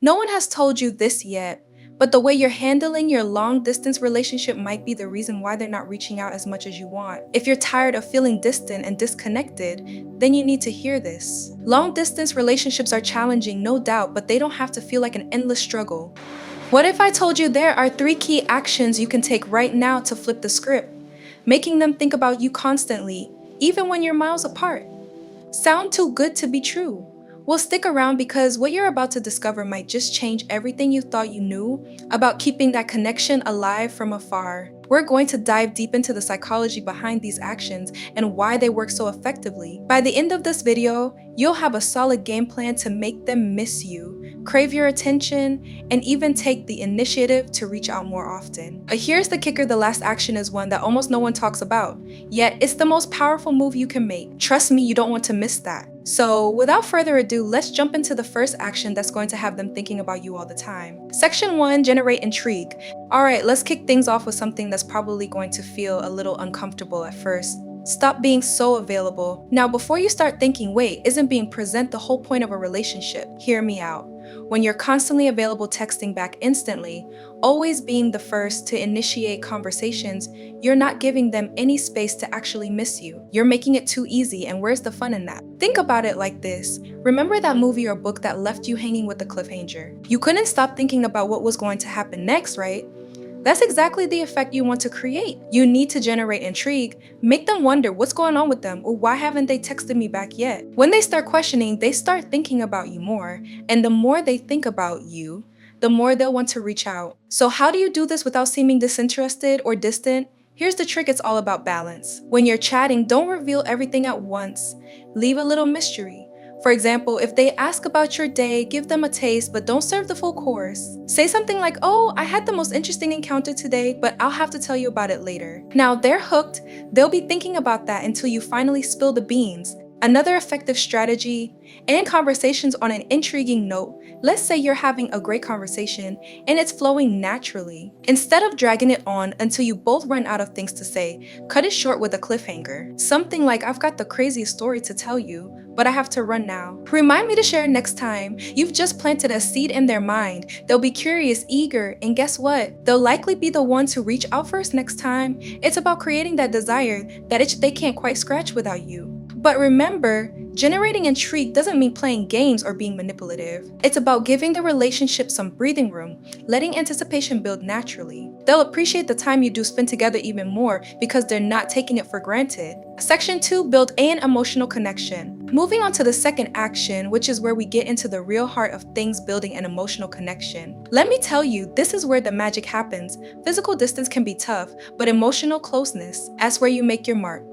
No one has told you this yet, but the way you're handling your long distance relationship might be the reason why they're not reaching out as much as you want. If you're tired of feeling distant and disconnected, then you need to hear this. Long distance relationships are challenging, no doubt, but they don't have to feel like an endless struggle. What if I told you there are 3 key actions you can take right now to flip the script, making them think about you constantly, even when you're miles apart? Sound too good to be true? Well, stick around because what you're about to discover might just change everything you thought you knew about keeping that connection alive from afar. We're going to dive deep into the psychology behind these actions and why they work so effectively. By the end of this video, you'll have a solid game plan to make them miss you, crave your attention, and even take the initiative to reach out more often. But here's the kicker: the last action is one that almost no one talks about, yet it's the most powerful move you can make. Trust me, you don't want to miss that. So without further ado, let's jump into the first action that's going to have them thinking about you all the time. Section 1, generate intrigue. Alright, let's kick things off with something that's probably going to feel a little uncomfortable at first. Stop being so available. Now, before you start thinking, wait, isn't being present the whole point of a relationship? Hear me out. When you're constantly available, texting back instantly, always being the first to initiate conversations, you're not giving them any space to actually miss you. You're making it too easy, and where's the fun in that? Think about it like this. Remember that movie or book that left you hanging with the cliffhanger? You couldn't stop thinking about what was going to happen next, right? That's exactly the effect you want to create. You need to generate intrigue, make them wonder what's going on with them or why haven't they texted me back yet. When they start questioning, they start thinking about you more, and the more they think about you, the more they'll want to reach out. So how do you do this without seeming disinterested or distant? Here's the trick: it's all about balance. When you're chatting, don't reveal everything at once. Leave a little mystery. For example, if they ask about your day, give them a taste, but don't serve the full course. Say something like, "Oh, I had the most interesting encounter today, but I'll have to tell you about it later." Now they're hooked. They'll be thinking about that until you finally spill the beans. Another effective strategy: end conversations on an intriguing note. Let's say you're having a great conversation and it's flowing naturally. Instead of dragging it on until you both run out of things to say, cut it short with a cliffhanger. Something like, "I've got the craziest story to tell you, but I have to run now. Remind me to share it next time." You've just planted a seed in their mind. They'll be curious, eager, and guess what? They'll likely be the ones who reach out first next time. It's about creating that desire that itch they can't quite scratch without you. But remember, generating intrigue doesn't mean playing games or being manipulative. It's about giving the relationship some breathing room, letting anticipation build naturally. They'll appreciate the time you do spend together even more because they're not taking it for granted. Section 2, build an emotional connection. Moving on to the second action, which is where we get into the real heart of things, building an emotional connection. Let me tell you, this is where the magic happens. Physical distance can be tough, but emotional closeness, that's where you make your mark.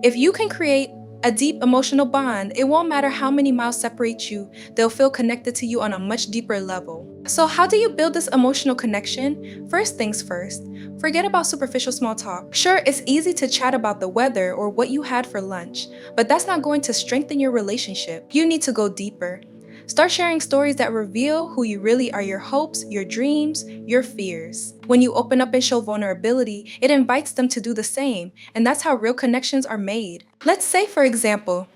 If you can create a deep emotional bond, it won't matter how many miles separate you, they'll feel connected to you on a much deeper level. So how do you build this emotional connection? First things first, forget about superficial small talk. Sure, it's easy to chat about the weather or what you had for lunch, but that's not going to strengthen your relationship. You need to go deeper. Start sharing stories that reveal who you really are: your hopes, your dreams, your fears. When you open up and show vulnerability, it invites them to do the same, and that's how real connections are made. Let's say, for example,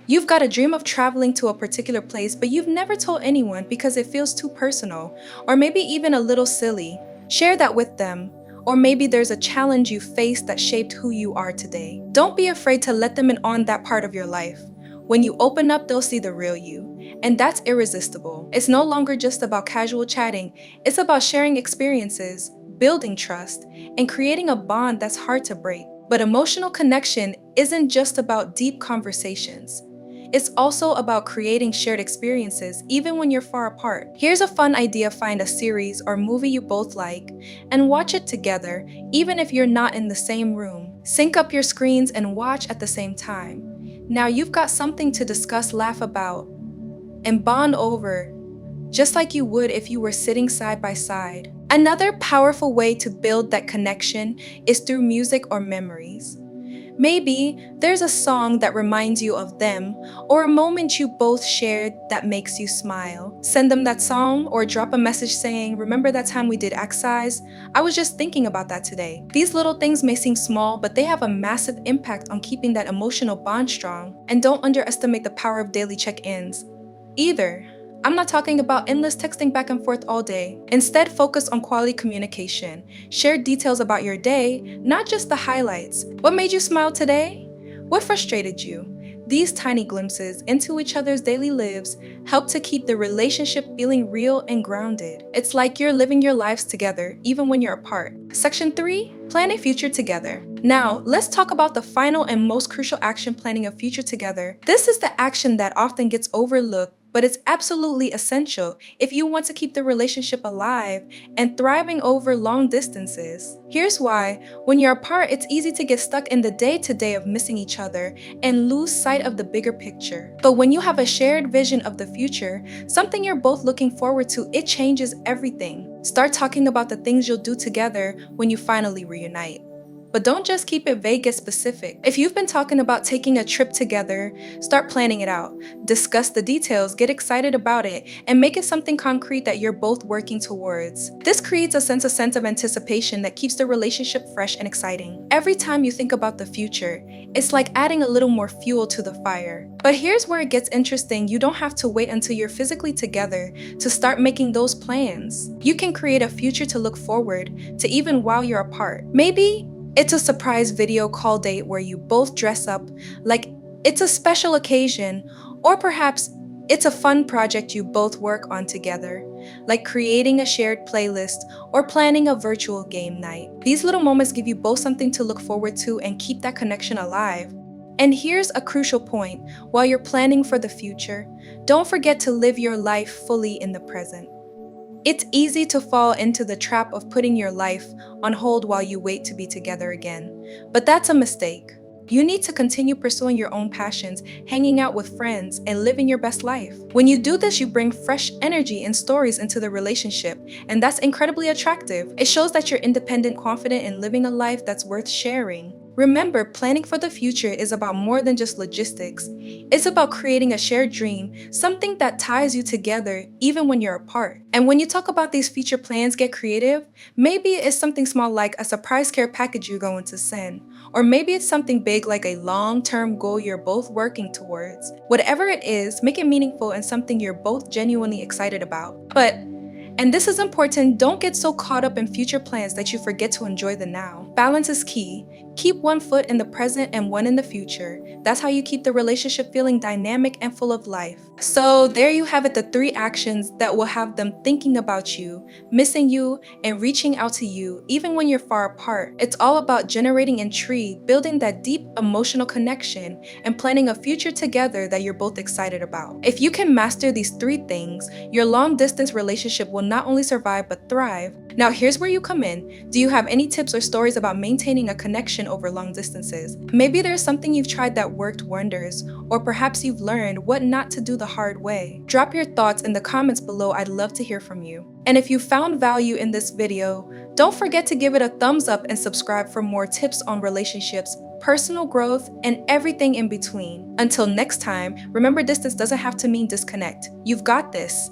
you've got a dream of traveling to a particular place, but you've never told anyone because it feels too personal, or maybe even a little silly. Share that with them. Or maybe there's a challenge you faced that shaped who you are today. Don't be afraid to let them in on that part of your life. When you open up, they'll see the real you, and that's irresistible. It's no longer just about casual chatting, it's about sharing experiences, building trust, and creating a bond that's hard to break. But emotional connection isn't just about deep conversations. It's also about creating shared experiences even when you're far apart. Here's a fun idea: find a series or movie you both like and watch it together even if you're not in the same room. Sync up your screens and watch at the same time. Now you've got something to discuss, laugh about, and bond over, just like you would if you were sitting side by side. Another powerful way to build that connection is through music or memories. Maybe there's a song that reminds you of them, or a moment you both shared that makes you smile. Send them that song or drop a message saying, "Remember that time we did exercise? I was just thinking about that today." These little things may seem small, but they have a massive impact on keeping that emotional bond strong. And don't underestimate the power of daily check-ins either. I'm not talking about endless texting back and forth all day. Instead, focus on quality communication. Share details about your day, not just the highlights. What made you smile today? What frustrated you? These tiny glimpses into each other's daily lives help to keep the relationship feeling real and grounded. It's like you're living your lives together, even when you're apart. Section 3. Plan a future together. Now, let's talk about the final and most crucial action: planning a future together. This is the action that often gets overlooked, but it's absolutely essential if you want to keep the relationship alive and thriving over long distances. Here's why. When you're apart, it's easy to get stuck in the day-to-day of missing each other and lose sight of the bigger picture. But when you have a shared vision of the future, something you're both looking forward to, it changes everything. Start talking about the things you'll do together when you finally reunite. But don't just keep it vague, get specific. If you've been talking about taking a trip together, start planning it out. Discuss the details, get excited about it, and make it something concrete that you're both working towards. This creates a sense of anticipation that keeps the relationship fresh and exciting. Every time you think about the future, it's like adding a little more fuel to the fire. But here's where it gets interesting. You don't have to wait until you're physically together to start making those plans. You can create a future to look forward to even while you're apart. Maybe it's a surprise video call date where you both dress up like it's a special occasion, or perhaps it's a fun project you both work on together, like creating a shared playlist or planning a virtual game night. These little moments give you both something to look forward to and keep that connection alive. And here's a crucial point: while you're planning for the future, don't forget to live your life fully in the present. It's easy to fall into the trap of putting your life on hold while you wait to be together again. But that's a mistake. You need to continue pursuing your own passions, hanging out with friends, and living your best life. When you do this, you bring fresh energy and stories into the relationship, and that's incredibly attractive. It shows that you're independent, confident, and living a life that's worth sharing. Remember, planning for the future is about more than just logistics. It's about creating a shared dream, something that ties you together even when you're apart. And when you talk about these future plans, get creative. Maybe it's something small like a surprise care package you're going to send. Or maybe it's something big like a long-term goal you're both working towards. Whatever it is, make it meaningful and something you're both genuinely excited about. And this is important, don't get so caught up in future plans that you forget to enjoy the now. Balance is key. Keep one foot in the present and one in the future. That's how you keep the relationship feeling dynamic and full of life. So there you have it, the 3 actions that will have them thinking about you, missing you, and reaching out to you even when you're far apart. It's all about generating intrigue, building that deep emotional connection, and planning a future together that you're both excited about. If you can master these 3 things, your long-distance relationship will not only survive but thrive. Now here's where you come in. Do you have any tips or stories about maintaining a connection over long distances? Maybe there's something you've tried that worked wonders, or perhaps you've learned what not to do the hard way. Drop your thoughts in the comments below. I'd love to hear from you. And if you found value in this video, don't forget to give it a thumbs up and subscribe for more tips on relationships, personal growth, and everything in between. Until next time, remember, distance doesn't have to mean disconnect. You've got this.